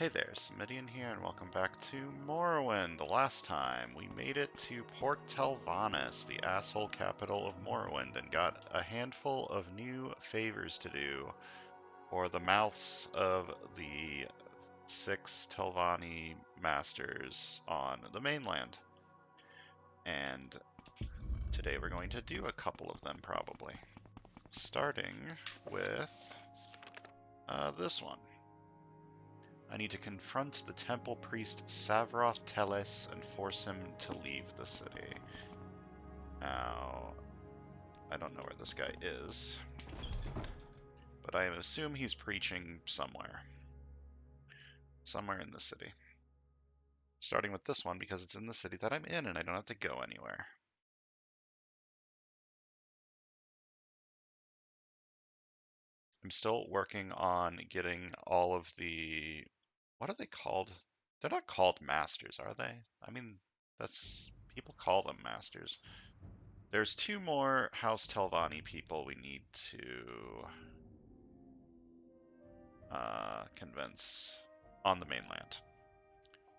Hey there, Samitian here, and welcome back to Morrowind. The last time, we made it to Port Telvanus, the asshole capital of Morrowind, and got a handful of new favors to do for the mouths of the 6 Telvanni masters on the mainland. And today we're going to do a couple of them, probably. Starting with this one. I need to confront the temple priest Savroth Teles and force him to leave the city. Now, I don't know where this guy is, but I assume he's preaching somewhere. Somewhere in the city. Starting with this one because it's in the city that I'm in and I don't have to go anywhere. I'm still working on getting all of the... What are they called? They're not called masters, are they? I mean, that's... people call them masters. There's 2 more House Telvanni people we need to convince on the mainland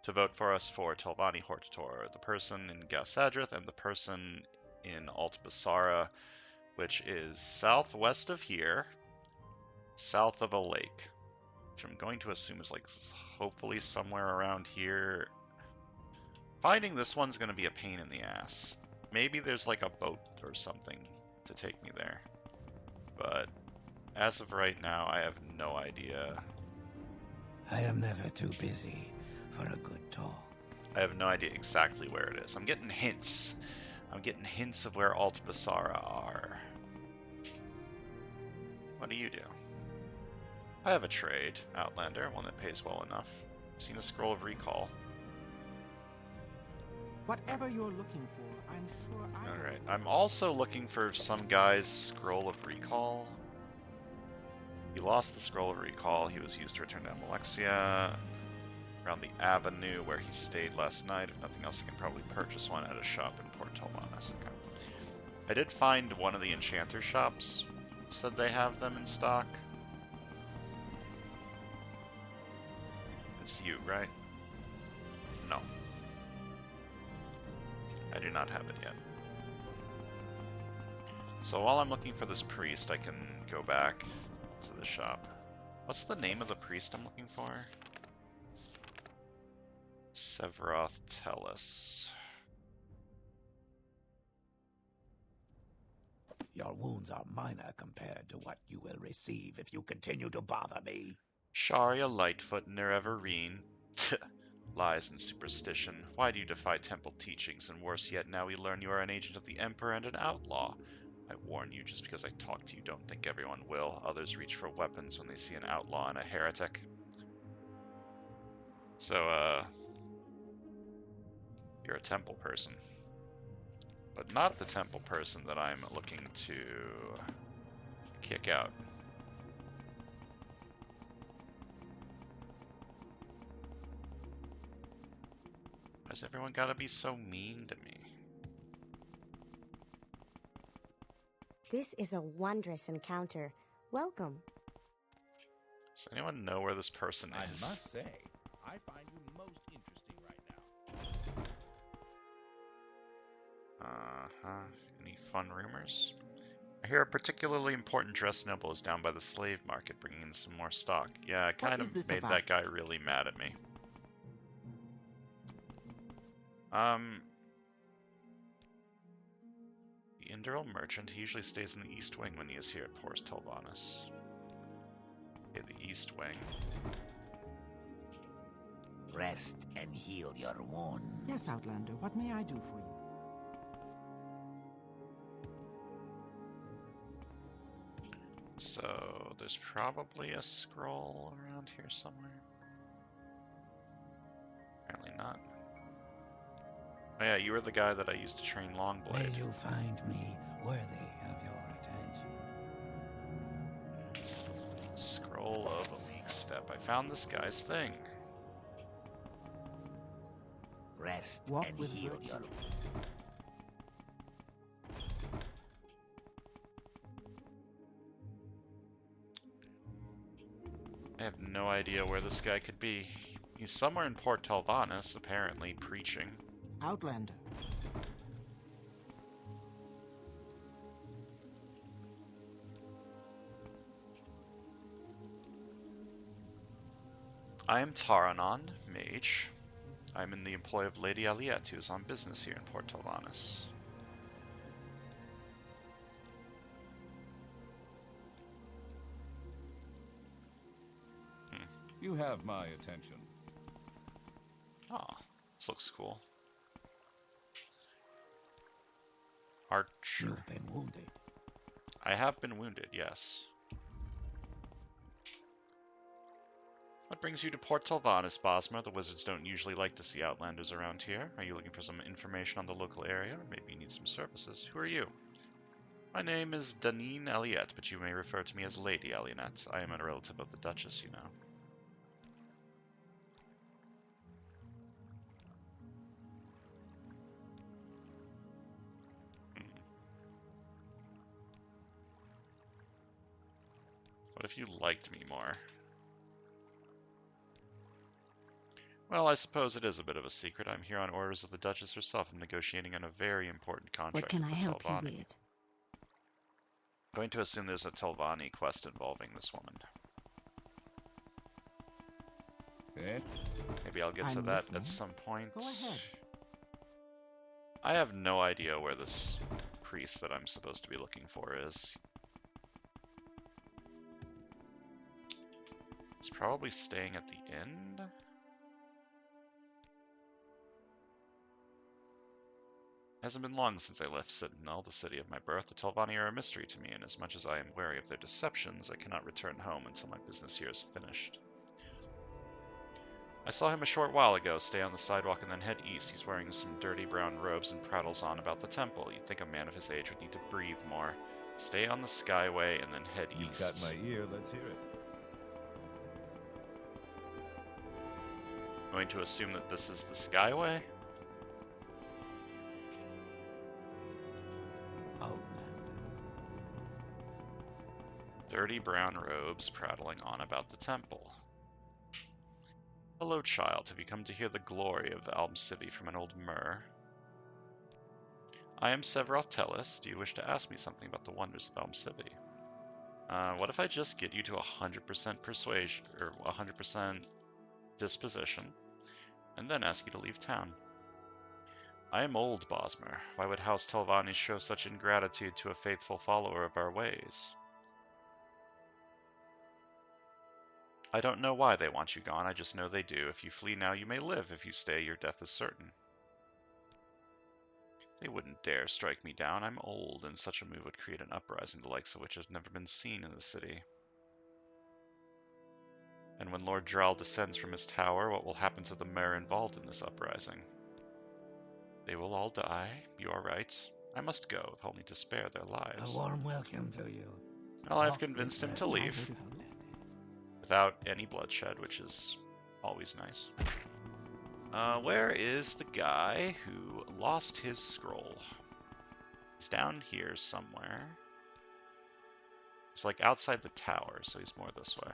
to vote for us for Telvanni Hortator, the person in Gasadrith and the person in Alt Basara, which is southwest of here, south of a lake, which I'm going to assume is like hopefully somewhere around here. Finding this one's going to be a pain in the ass. Maybe there's like a boat or something to take me there. But as of right now, I have no idea. I am never too busy for a good talk. I have no idea exactly where it is. I'm getting hints. I'm getting hints of where Alt Basara are. What do you do? I have a trade, Outlander, one that pays well enough. I've seen a scroll of recall. Whatever you're looking for, I'm sure I... Alright, I'm also looking for some guy's scroll of recall. He lost the scroll of recall. He was used to return to Amalexia. Around the avenue where he stayed last night. If nothing else, I can probably purchase one at a shop in Port Telvanus. Okay. I did find one of the enchanter shops. Said they have them in stock. It's you, right? No. I do not have it yet. So while I'm looking for this priest, I can go back to the shop. What's the name of the priest I'm looking for? Savroth Teles. Your wounds are minor compared to what you will receive if you continue to bother me. Sharia Lightfoot Nerevarine. Lies and superstition. Why do you defy temple teachings? And worse yet, now we learn you are an agent of the Emperor and an outlaw. I warn you, just because I talk to you, don't think everyone will. Others reach for weapons when they see an outlaw and a heretic. So, you're a temple person. But not the temple person that I'm looking to kick out. Why's everyone gotta be so mean to me? This is a wondrous encounter. Welcome. Does anyone know where this person is? I must say, I find you most interesting right now. Any fun rumors? I hear a particularly important dress noble is down by the slave market bringing in some more stock. Yeah, it kind is of this made about? that guy really mad at me. The Indral merchant, he usually stays in the East Wing when he is here at Port Telvanus. Okay, the East Wing. Rest and heal your wounds. Yes, Outlander, what may I do for you? So, there's probably a scroll around here somewhere. Apparently not. Oh yeah, you were the guy that I used to train May Longblade. you find me worthy of your attention. Scroll of a League Step. I found this guy's thing. Rest Walk and with heal virtue. your... I have no idea where this guy could be. He He's somewhere in Port Telvanus, apparently, preaching. Outlander. I am Taranon, mage. I am in the employ of Lady Aliette, who is on business here in Port Telvanus. You have my attention. Oh, this looks cool. Archer. You've been wounded. I have been wounded, yes. What brings you to Port Telvanus, Bosma? The wizards don't usually like to see outlanders around here. Are you looking for some information on the local area? Or maybe you need some services. Who are you? My name is Danine Aliette, but you may refer to me as Lady Aliette. I am a relative of the Duchess, you know. What if you liked me more? Well, I suppose it is a bit of a secret. I'm here on orders of the Duchess herself. I'm negotiating on a very important contract What can I with help you Telvanni. with? Going to assume there's a Telvanni quest involving this woman. Eh? Maybe I'll get to I'm that listening. at some point. Go ahead. I have no idea where this priest that I'm supposed to be looking for is. He's probably staying at the inn. It hasn't been long since I left Citadel, the city of my birth. The Telvanni are a mystery to me, and as much as I am wary of their deceptions, I cannot return home until my business here is finished. I saw him a short while ago stay on the sidewalk and then head east. He's wearing some dirty brown robes and prattles on about the temple. You'd think a man of his age would need to breathe more. Stay on the Skyway and then head You've east. got my ear, let's hear it. Going to assume that this is the Skyway? Outlander. Dirty brown robes prattling on about the temple. Hello, child. Have you come to hear the glory of Almcivi from an old Myr? I am Severoth Tellus. Do you wish to ask me something about the wonders of Almcivi? What if I just get you to 100% persuasion, or 100% disposition, and then ask you to leave town? I am old, Bosmer. Why would House Telvanni show such ingratitude to a faithful follower of our ways? I don't know why they want you gone, I just know they do. If you flee now, you may live. If you stay, your death is certain. They wouldn't dare strike me down. I'm old, and such a move would create an uprising the likes of which has never been seen in the city. And when Lord Drall descends from his tower, what will happen to the Myr involved in this uprising? They will all die. You are right. I must go, if only to spare their A lives. warm welcome to you. Well, I've Walk convinced with him me, to leave, Outlander. without any bloodshed, which is always nice. Where is the guy who lost his scroll? He's down here somewhere. He's like outside the tower, so he's more this way.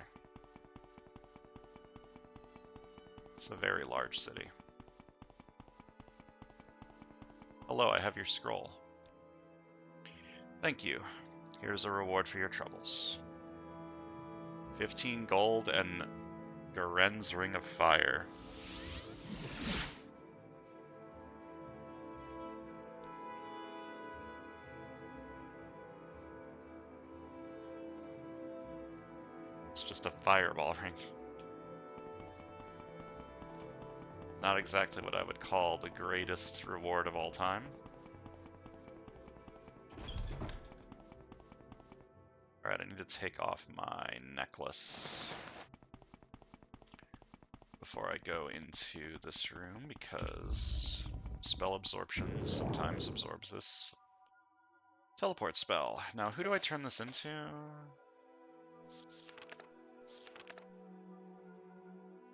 It's a very large city. Hello, I have your scroll. Thank you. Here's a reward for your troubles. 15 gold and Garen's Ring of Fire. It's just a fireball ring. Not exactly what I would call the greatest reward of all time. Alright, I need to take off my necklace before I go into this room, because spell absorption sometimes absorbs this teleport spell. Now, who do I turn this into?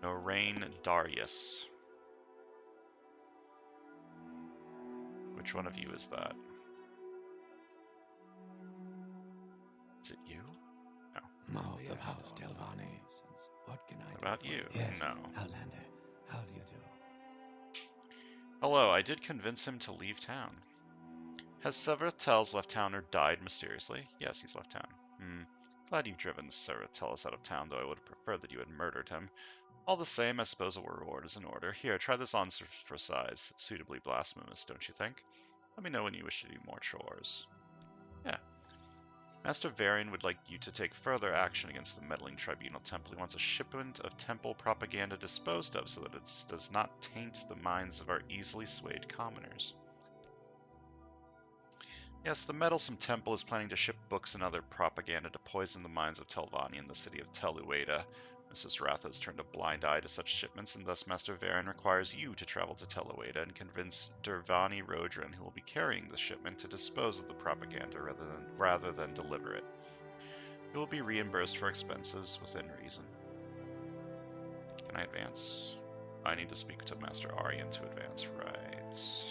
Norraine Darius. Which one of you is that? Is it you? Mouth of House Telvanni. What can I What do about for you? Yes, No. Outlander. Hello, I did convince him to leave town. Has Severatel's left town or died mysteriously? Yes, he's left town. Glad you've driven Severatel's out of town, though I would have preferred that you had murdered him. All the same, I suppose a reward is in order. Here, try this on for size. Suitably blasphemous, don't you think? Let me know when you wish to do more chores. Yeah. Master Varian would like you to take further action against the meddling Tribunal Temple. He wants a shipment of temple propaganda disposed of so that it does not taint the minds of our easily swayed commoners. Yes, the meddlesome temple is planning to ship books and other propaganda to poison the minds of Telvanni and the city of Telueda. Mrs. Wrath has turned a blind eye to such shipments, and thus Master Varen requires you to travel to Telueda and convince Dervani Rodran, who will be carrying the shipment, to dispose of the propaganda rather than deliver it. You will be reimbursed for expenses within reason. Can I advance? I need to speak to Master Aryan to advance, right.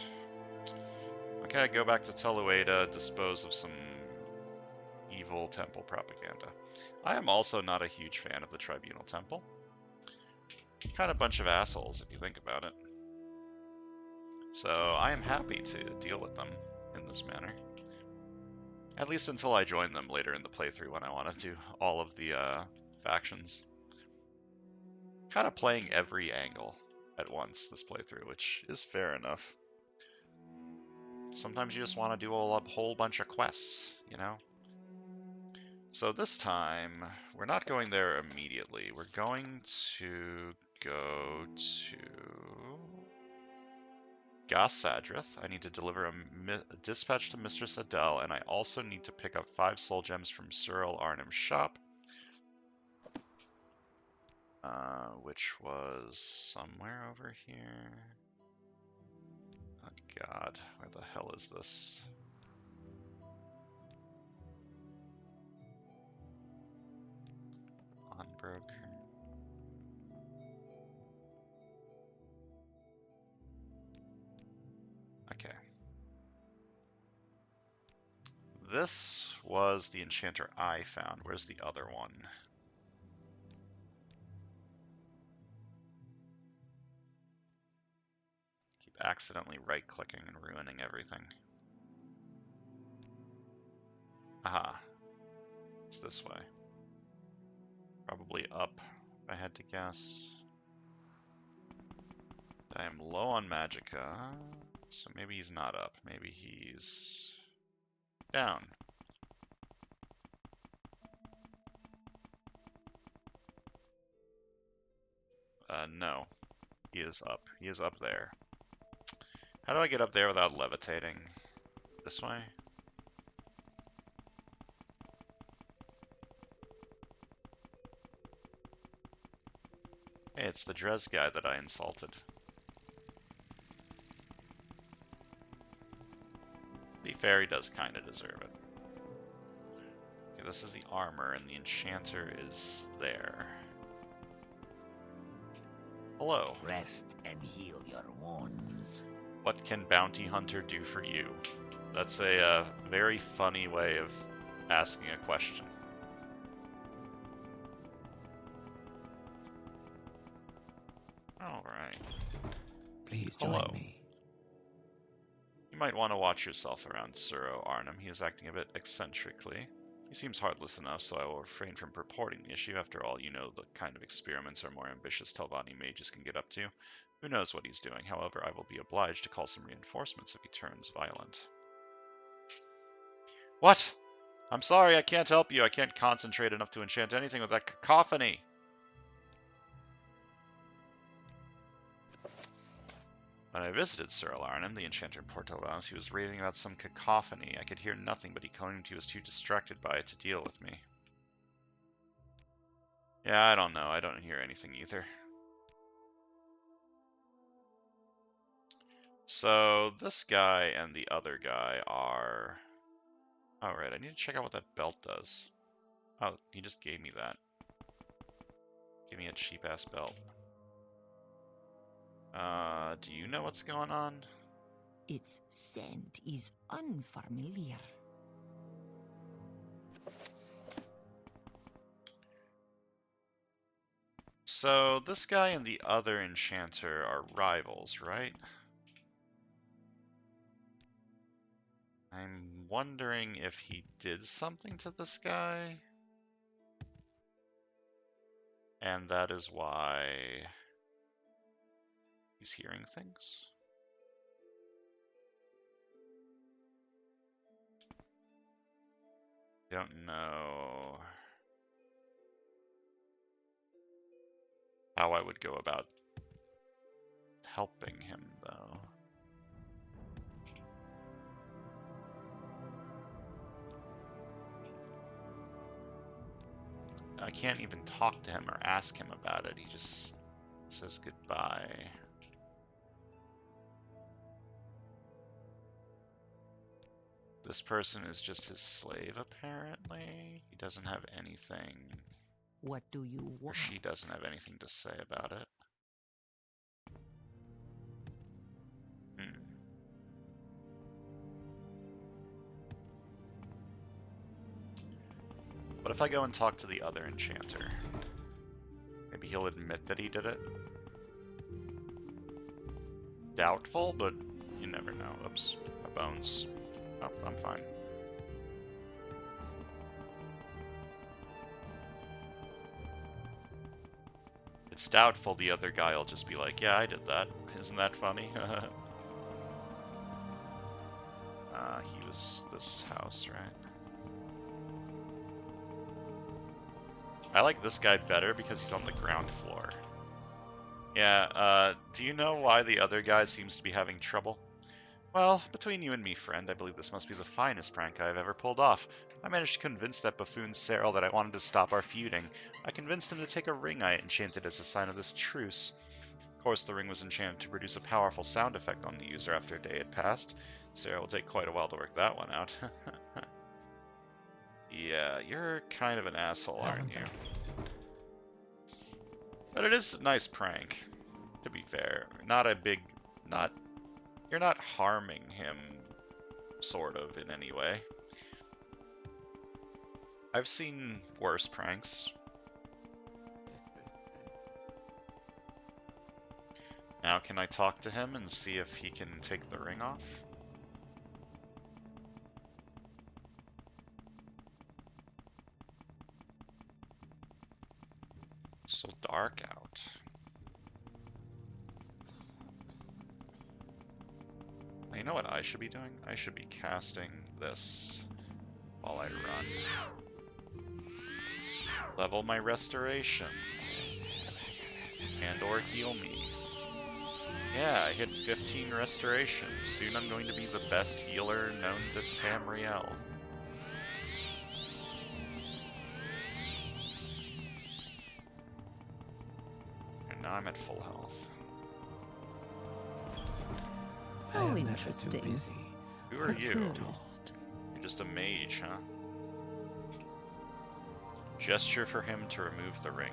Okay, go back to Telueda, dispose of some evil temple propaganda. I am also not a huge fan of the Tribunal Temple. Kind of a bunch of assholes, if you think about it. So I am happy to deal with them in this manner. At least until I join them later in the playthrough when I want to do all of the factions. Kind of playing every angle at once this playthrough, which is fair enough. Sometimes you just want to do a whole bunch of quests, you know? So this time, we're not going there immediately. We're going to go to Gosadrith. I need to deliver a dispatch to Mistress Adele, and I also need to pick up 5 soul gems from Cyril Arnhem's shop, which was somewhere over here. Oh god, where the hell is this? Onbroke. Okay. This was the enchanter I found. Where's the other one? Keep accidentally right-clicking and ruining everything. Aha. It's this way. Probably up, if I had to guess. I am low on magicka, so maybe he's not up. Maybe he's down. No. He is up. He is up there. How do I get up there without levitating? This way? Hey, it's the Drez guy that I insulted. To be fair, he does kind of deserve it. Okay, this is the armor, and the enchanter is there. Hello. Rest and heal your wounds. What can Bounty Hunter do for you? That's a very funny way of asking a question. Alright. Please join Hello. me. You might want to watch yourself around Suro Arnhem. He is acting a bit eccentrically. He seems heartless enough, so I will refrain from purporting the issue. After all, you know the kind of experiments our more ambitious Telvanni mages can get up to. Who knows what he's doing? However, I will be obliged to call some reinforcements if he turns violent. What? I'm sorry, I can't help you. I can't concentrate enough to enchant anything with that cacophony. When I visited Cyril Arnhem, the enchanter in Portovaz, he was raving about some cacophony. I could hear nothing, but he claimed he was too distracted by it to deal with me. Yeah, I don't know. I don't hear anything either. So, this guy and the other guy are... Oh, right, I need to check out what that belt does. Oh, he just gave me that. Give me a cheap-ass belt. Do you know what's going on? Its scent is unfamiliar. So, this guy and the other enchanter are rivals, right? I'm wondering if he did something to this guy. And that is why he's hearing things. Don't know how I would go about helping him, though. I can't even talk to him or ask him about it. He just says goodbye. This person is just his slave, apparently. He doesn't have anything, What do you or want? she doesn't have anything to say about it. What if I go and talk to the other enchanter? Maybe he'll admit that he did it? Doubtful, but you never know. Oops, my bones. Oh, I'm fine. It's doubtful the other guy will just be like, yeah, I did that. Isn't that funny? He was this house, right? I like this guy better because he's on the ground floor. Yeah, do you know why the other guy seems to be having trouble? Well, between you and me, friend, I believe this must be the finest prank I have ever pulled off. I managed to convince that buffoon Cyril that I wanted to stop our feuding. I convinced him to take a ring I enchanted as a sign of this truce. Of course, the ring was enchanted to produce a powerful sound effect on the user after a day had passed. Cyril will take quite a while to work that one out. Yeah, you're kind of an asshole, aren't you? But it is a nice prank, to be fair. Not a big... You're not harming him, sort of, in any way. I've seen worse pranks. Now can I talk to him and see if he can take the ring off? It's so dark out. You know what I should be doing? I should be casting this while I run. Level my restoration. And or heal me. Yeah, I hit 15 restoration. Soon I'm going to be the best healer known to Tamriel. And now I'm at full health. I Oh, am never too interesting. busy. Who are you? Tourist. You're just a mage, huh? Gesture for him to remove the ring.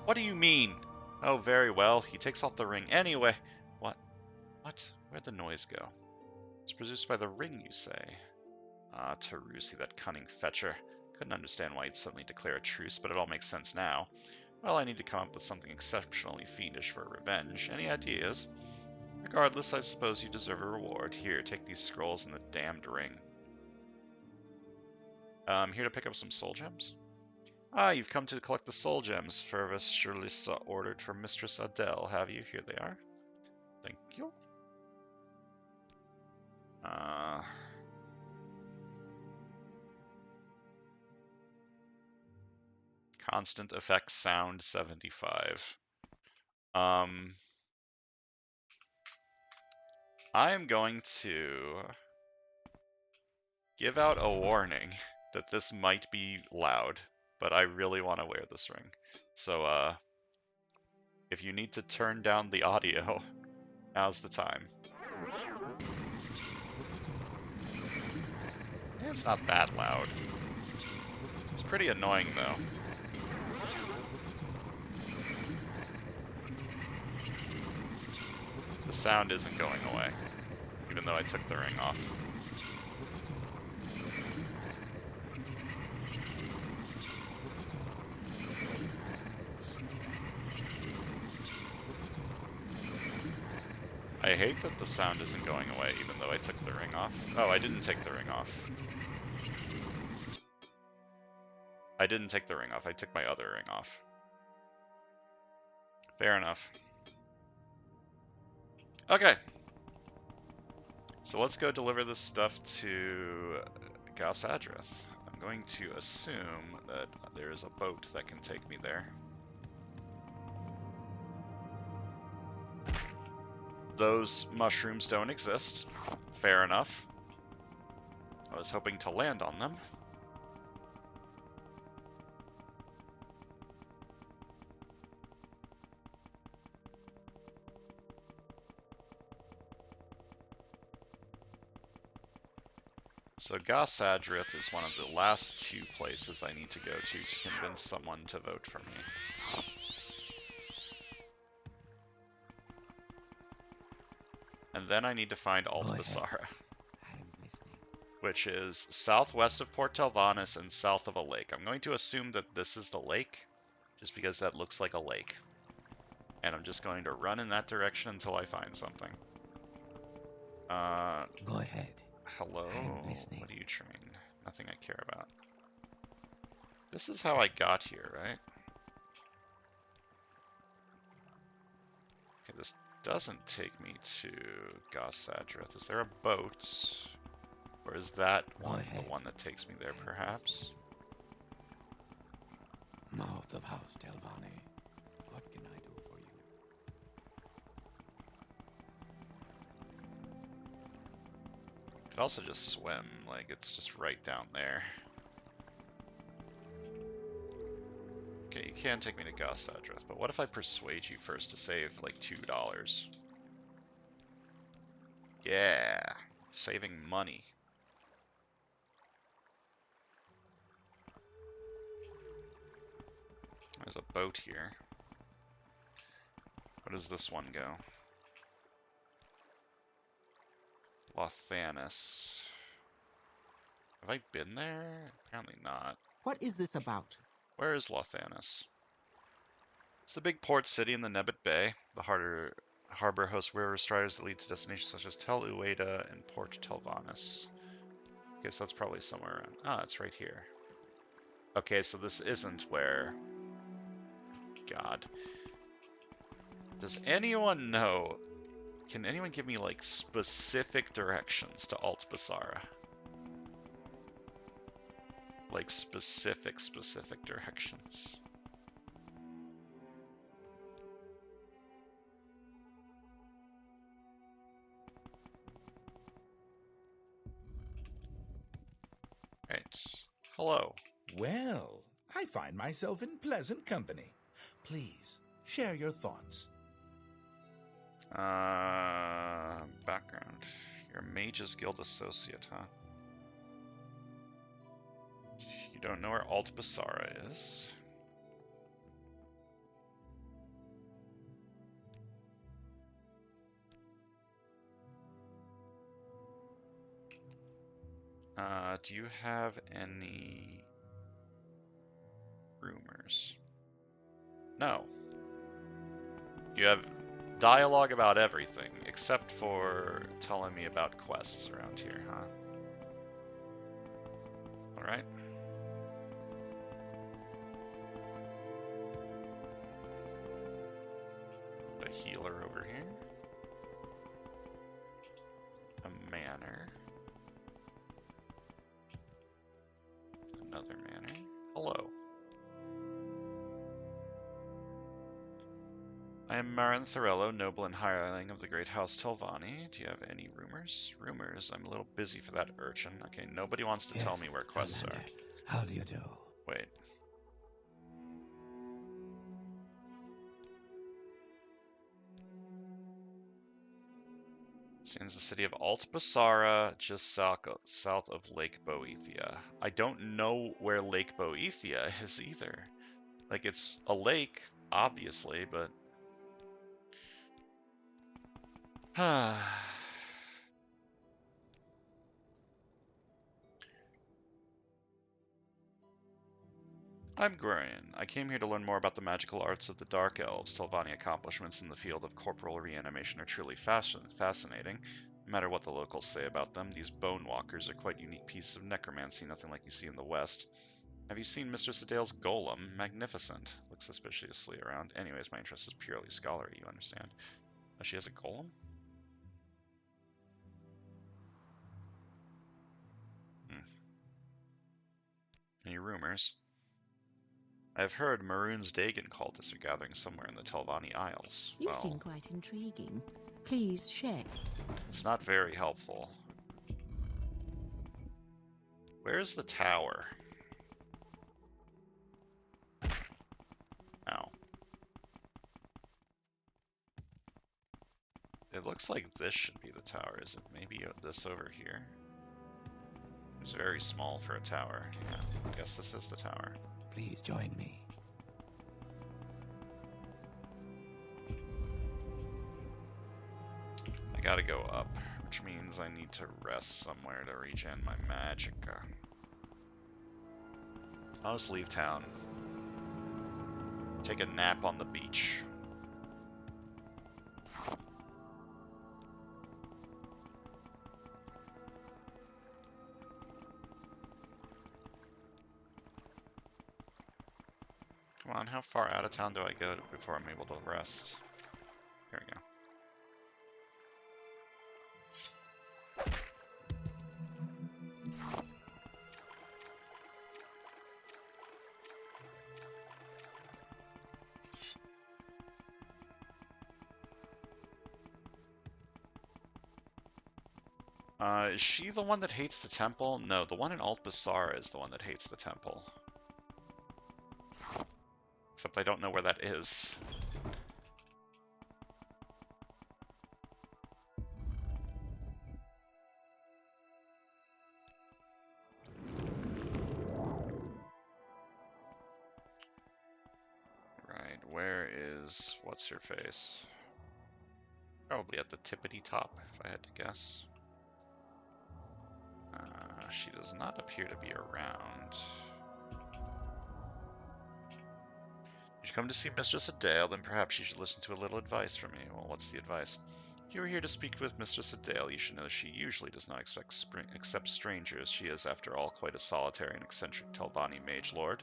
What do you mean? Oh, very well. He takes off the ring anyway. What? Where'd the noise go? It's produced by the ring, you say? Ah, Tarusi, that cunning fetcher. Couldn't understand why he'd suddenly declare a truce, but it all makes sense now. Well, I need to come up with something exceptionally fiendish for revenge. Any ideas? Regardless, I suppose you deserve a reward. Here, take these scrolls and the damned ring. Here to pick up some soul gems? Ah, you've come to collect the soul gems Fervus Shirlissa ordered for Mistress Adele, have you? Here they are. Thank you. Constant effect sound 75. I am going to give out a warning that this might be loud, but I really want to wear this ring. So, if you need to turn down the audio, now's the time. It's not that loud. It's pretty annoying, though. The sound isn't going away, even though I took the ring off. I hate that the sound isn't going away, even though I took the ring off. Oh, I didn't take the ring off. I didn't take the ring off. I took my other ring off. Fair enough. Okay. So let's go deliver this stuff to Gausadrith. I'm going to assume that there's a boat that can take me there. Those mushrooms don't exist. Fair enough. I was hoping to land on them. So Gausadrith is one of the last two places I need to go to convince someone to vote for me. And then I need to find Alt Basara, which is southwest of Port Telvanus and south of a lake. I'm going to assume that this is the lake, just because that looks like a lake. And I'm just going to run in that direction until I find something. Go ahead. Hello? I'm listening. What do you train? Nothing I care about. This is how I got here, right? Okay, this doesn't take me to Gausadrith. Is there a boat? Or is that one the one that takes me there, perhaps? Mouth of House Telvanni. What can I do for you? Could also just swim, like it's just right down there. Okay, you can take me to Gausadrith, but what if I persuade you first to save like $2? Yeah, saving money. There's a boat here. Where does this one go? Lothanis. Have I been there? Apparently not. What is this about? Where is Lothanis? It's the big port city in the Nebbit Bay. The harbor hosts river striders that lead to destinations such as Tel Ueda and Port Telvanus. Okay, so that's probably somewhere around. Ah, it's right here. Okay, so this isn't where... God. Does anyone know... Can anyone give me, like, specific directions to Alt Basara? Like, specific directions. Right. Hello. Well, I find myself in pleasant company. Please, share your thoughts. Background. You're a Mage's Guild associate, huh? You don't know where Alt Basara is? Do you have any rumors? No. You have dialogue about everything, except for telling me about quests around here, huh? Alright. A healer over here. A manor. Another manor. Hello. I am Marin Thorello, noble and hireling of the great house Telvanni. Do you have any rumors? Rumors? I'm a little busy for that urchin. Okay, nobody wants to tell me where quests are. How do you do? Wait. Stands the city of Alt Basara, just south of Lake Boethia. I don't know where Lake Boethia is either. Like, it's a lake, obviously, but... I'm Gurion. I came here to learn more about the magical arts of the Dark Elves. Telvanni accomplishments in the field of corporal reanimation are truly fascinating. No matter what the locals say about them, these bone walkers are quite unique pieces of necromancy, nothing like you see in the West. Have you seen Mistress Adale's golem? Magnificent. Looks suspiciously around. Anyways, my interest is purely scholarly, you understand. Oh, she has a golem? Any rumors? I've heard Maroon's Dagon cultists are gathering somewhere in the Telvanni Isles. You Well, seem quite intriguing. Please share. it's not very helpful. Where's the tower? Ow. It looks like this should be the tower, is it? Maybe this over here? It's very small for a tower. Yeah, I guess this is the tower. Please join me. I gotta go up, which means I need to rest somewhere to regen my magicka. I'll just leave town. Take a nap on the beach. Come on, how far out of town do I go before I'm able to rest? Here we go. Is she the one that hates the temple? No, the one in Alt Basara is the one that hates the temple. Except I don't know where that is. Right, where is what's-her-face? Probably at the tippity top, if I had to guess. She does not appear to be around. You should come to see Mistress Adale, then perhaps you should listen to a little advice from me. Well, what's the advice? If you are here to speak with Mistress Adale, you should know that she usually does not accept strangers. She is, after all, quite a solitary and eccentric Telvanni mage lord.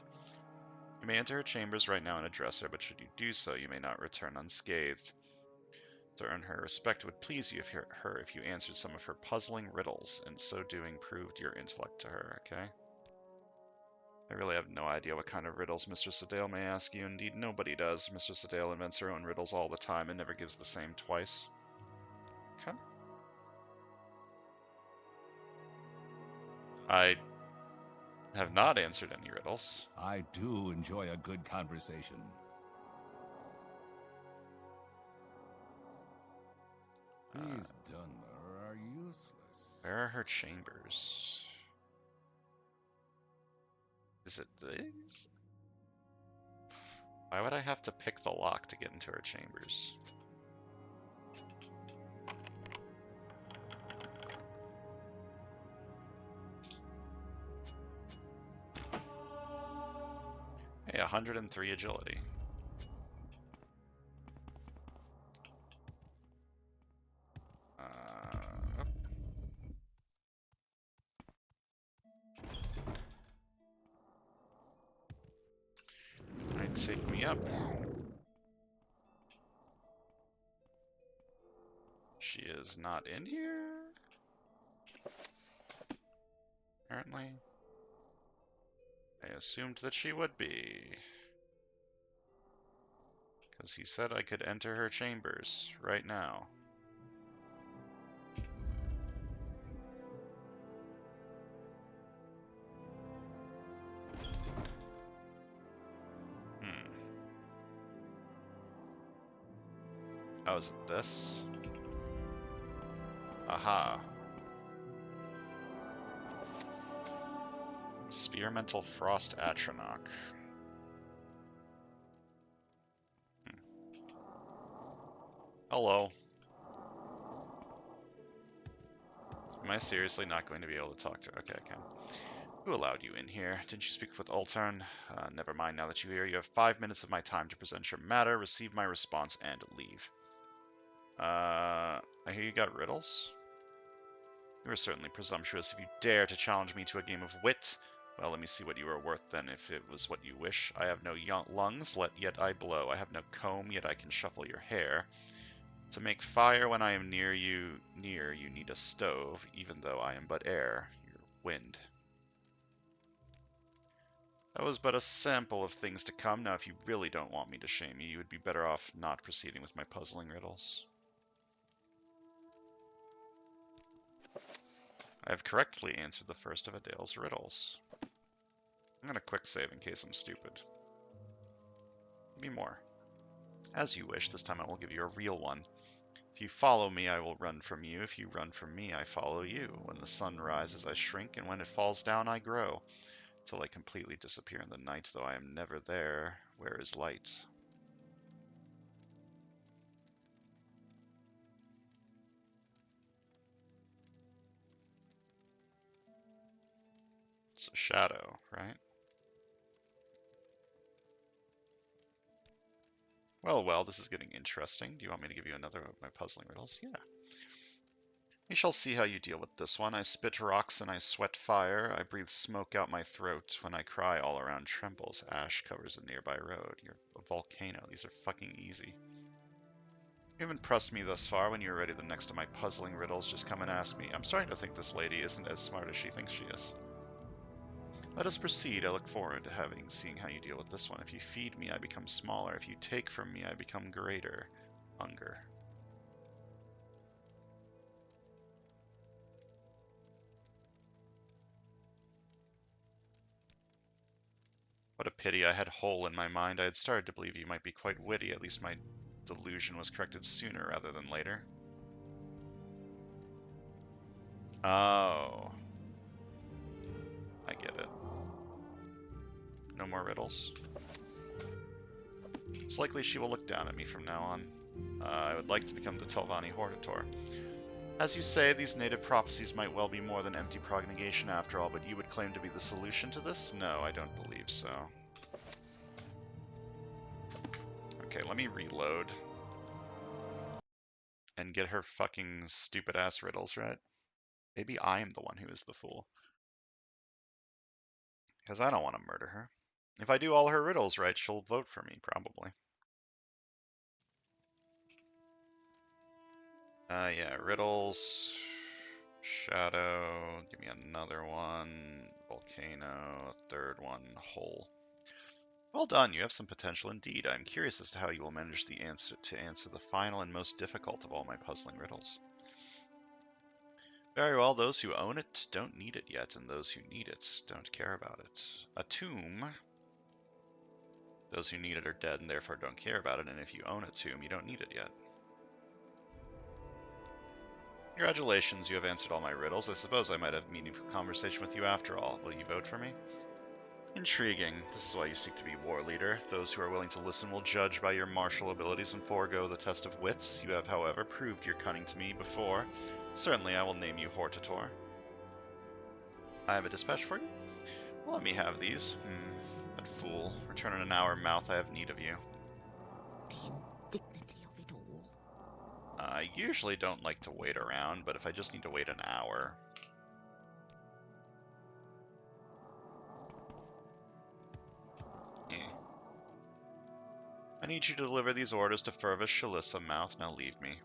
You may enter her chambers right now and address her, but should you do so, you may not return unscathed. To earn her respect, it would please you if you answered some of her puzzling riddles, and so doing proved your intellect to her, okay? I really have no idea what kind of riddles Mistress Adale may ask you. Indeed, nobody does. Mistress Adale invents her own riddles all the time and never gives the same twice. Okay. I have not answered any riddles. I do enjoy a good conversation. These Dunmer are useless. Where are her chambers? Is it these? Why would I have to pick the lock to get into her chambers? Hey, 103 agility. Might take me up. She is not in here? Apparently. I assumed that she would be. Because he said I could enter her chambers right now. Oh, is it this? Aha. Spearmental Frost Atronach. Hello. Am I seriously not going to be able to talk to her? Okay, I can. Who allowed you in here? Didn't you speak with Ultarn? Never mind now that you're here. You have 5 minutes of my time to present your matter, receive my response, and leave. I hear you got riddles? You are certainly presumptuous if you dare to challenge me to a game of wit. Well, let me see what you are worth then, if it was what you wish. I have no lungs, yet I blow. I have no comb, yet I can shuffle your hair. To make fire when I am near you need a stove, even though I am but air, your wind. That was but a sample of things to come. Now, if you really don't want me to shame you, you would be better off not proceeding with my puzzling riddles. I have correctly answered the first of Adale's riddles. I'm going to quick save in case I'm stupid. Give me more. As you wish, this time I will give you a real one. If you follow me, I will run from you. If you run from me, I follow you. When the sun rises, I shrink, and when it falls down, I grow. Till I completely disappear in the night, though I am never there. Where is light? It's a shadow, right? Well, this is getting interesting. Do you want me to give you another of my puzzling riddles? Yeah. We shall see how you deal with this one. I spit rocks and I sweat fire. I breathe smoke out my throat. When I cry, all around trembles. Ash covers a nearby road. You're a volcano. These are fucking easy. You haven't pressed me thus far. When you're ready, the next of my puzzling riddles, just come and ask me. I'm starting to think this lady isn't as smart as she thinks she is. Let us proceed. I look forward to seeing how you deal with this one. If you feed me, I become smaller. If you take from me, I become greater. Hunger. What a pity I had hole in my mind. I had started to believe you might be quite witty. At least my delusion was corrected sooner rather than later. Oh. I get it. No more riddles? It's likely she will look down at me from now on. I would like to become the Telvanni Hortator. As you say, these native prophecies might well be more than empty prognication after all, but you would claim to be the solution to this? No, I don't believe so. Okay, let me reload. And get her fucking stupid-ass riddles right. Maybe I am the one who is the fool. Because I don't want to murder her. If I do all her riddles right, she'll vote for me, probably. Yeah, riddles, shadow, give me another one, volcano, a third one, hole. Well done, you have some potential indeed. I'm curious as to how you will manage to answer the final and most difficult of all my puzzling riddles. Very well, those who own it don't need it yet, and those who need it don't care about it. A tomb. Those who need it are dead and therefore don't care about it, and if you own a tomb, you don't need it yet. Congratulations, you have answered all my riddles. I suppose I might have a meaningful conversation with you after all. Will you vote for me? Intriguing. This is why you seek to be war leader. Those who are willing to listen will judge by your martial abilities and forego the test of wits. You have, however, proved your cunning to me before. Certainly, I will name you Hortator. I have a dispatch for you? Well, let me have these. That fool. Return in an hour, mouth. I have need of you. The indignity of it all. I usually don't like to wait around, but if I just need to wait an hour... I need you to deliver these orders to Fervus Shalissa, mouth. Now leave me.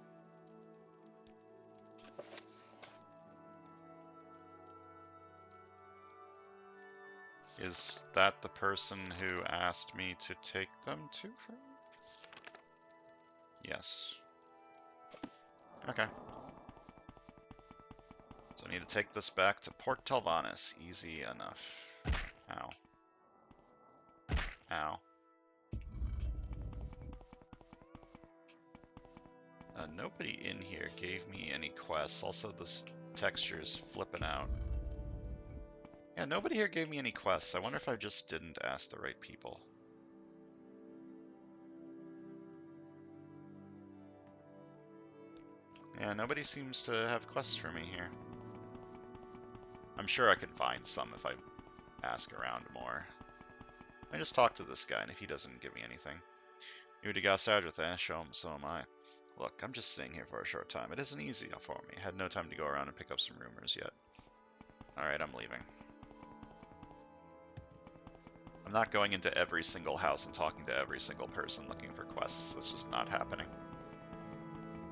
Is that the person who asked me to take them to her? Yes. Okay. So I need to take this back to Port Telvannis. Easy enough. Ow. Ow. Nobody in here gave me any quests. Also, this texture is flipping out. Yeah, nobody here gave me any quests. I wonder if I just didn't ask the right people. Yeah, nobody seems to have quests for me here. I'm sure I can find some if I ask around more. I just talk to this guy, and if he doesn't give me anything, you to Gassage with that, show him, so am I. Look, I'm just staying here for a short time. It isn't easy for me. I had no time to go around and pick up some rumors yet. Alright, I'm leaving. I'm not going into every single house and talking to every single person looking for quests. That's just not happening.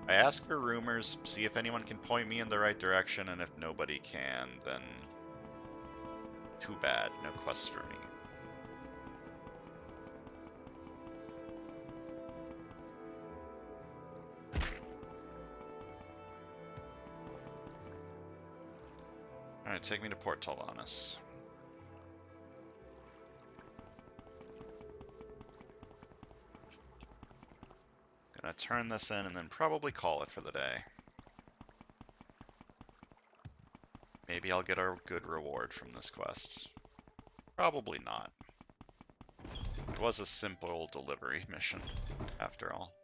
I ask for rumors, see if anyone can point me in the right direction, and if nobody can, then too bad, no quests for me. Alright, take me to Port Talvanis. Gonna turn this in and then probably call it for the day. Maybe I'll get a good reward from this quest. Probably not. It was a simple delivery mission, after all.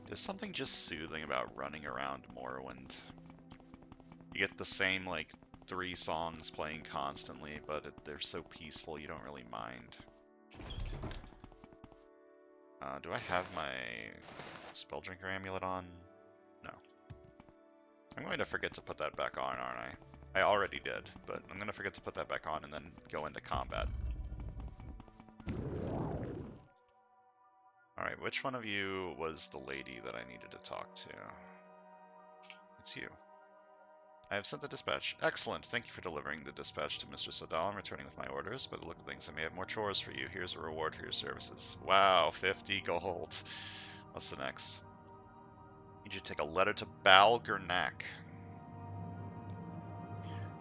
There's something just soothing about running around Morrowind. You get the same, like, 3 songs playing constantly, but they're so peaceful you don't really mind. Do I have my Spelldrinker amulet on? No. I'm going to forget to put that back on, aren't I? I already did, but I'm going to forget to put that back on and then go into combat. Alright, which one of you was the lady that I needed to talk to? It's you. I have sent the dispatch. Excellent. Thank you for delivering the dispatch to Mr. Sadal and returning with my orders. By the look of things, I may have more chores for you. Here's a reward for your services. Wow, 50 gold. What's the next? Need you to take a letter to Bal Gurnak.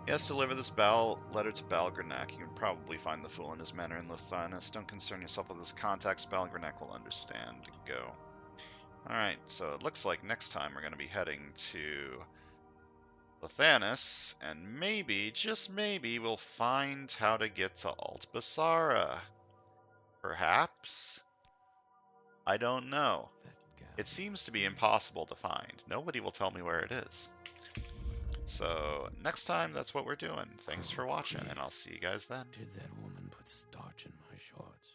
Yes, deliver this letter to Bal Gurnak. You can probably find the fool in his manner in Lothanus. Don't concern yourself with his contacts. Bal Gurnak will understand. Go. Alright, so it looks like next time we're going to be heading to Lothanus, and maybe, just maybe, we'll find how to get to Alt Basara. Perhaps? I don't know. It seems to be impossible to find. Nobody will tell me where it is. So, next time, that's what we're doing. Thanks for watching, and I'll see you guys then. Did that woman put starch in my shorts?